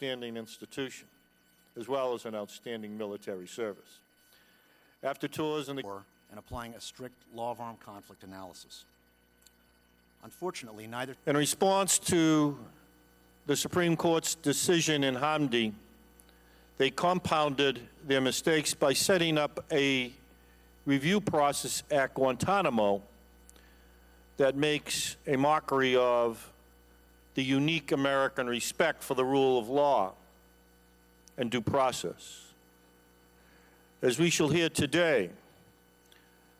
outstanding institution, as well as an outstanding military service. After tours in the and applying a strict law of armed conflict analysis. Unfortunately, neither. In response to the Supreme Court's decision in Hamdi, they compounded their mistakes by setting up a review process at Guantanamo that makes a mockery of the unique American respect for the rule of law and due process. As we shall hear today,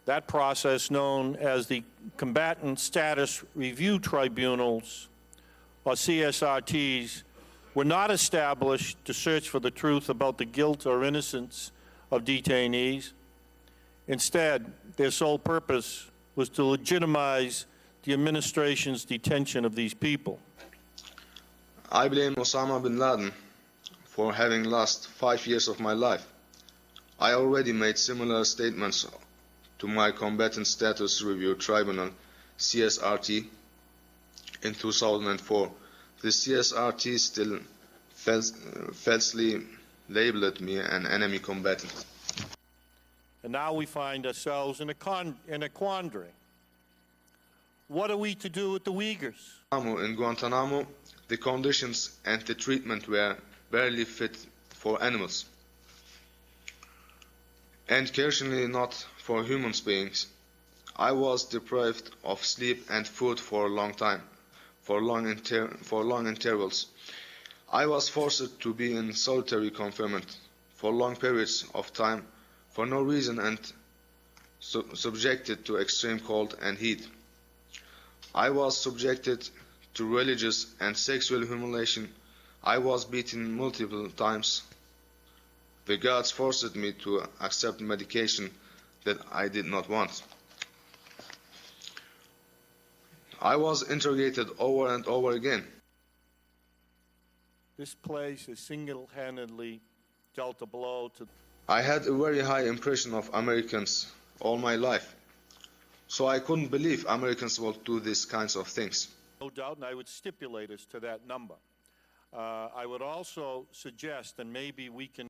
that process, known as the Combatant Status Review Tribunals, or CSRTs, were not established to search for the truth about the guilt or innocence of detainees. Instead, their sole purpose was to legitimize the administration's detention of these people. I blame Osama Bin Laden for having lost 5 years of my life. I already made similar statements to my Combatant Status Review Tribunal, CSRT, in 2004. The CSRT still falsely labeled me an enemy combatant. And now we find ourselves in a quandary. What are we to do with the Uyghurs? In Guantanamo, the conditions and the treatment were barely fit for animals, and certainly not for human beings. I was deprived of sleep and food for a long time, for long intervals. I was forced to be in solitary confinement for long periods of time for no reason and subjected to extreme cold and heat. I was subjected to religious and sexual humiliation. I was beaten multiple times. The guards forced me to accept medication that I did not want. I was interrogated over and over again. This place has single-handedly dealt a blow to... I had a very high impression of Americans all my life, so I couldn't believe Americans will do these kinds of things. No doubt, and I would stipulate us to that number. I would also suggest, and maybe we can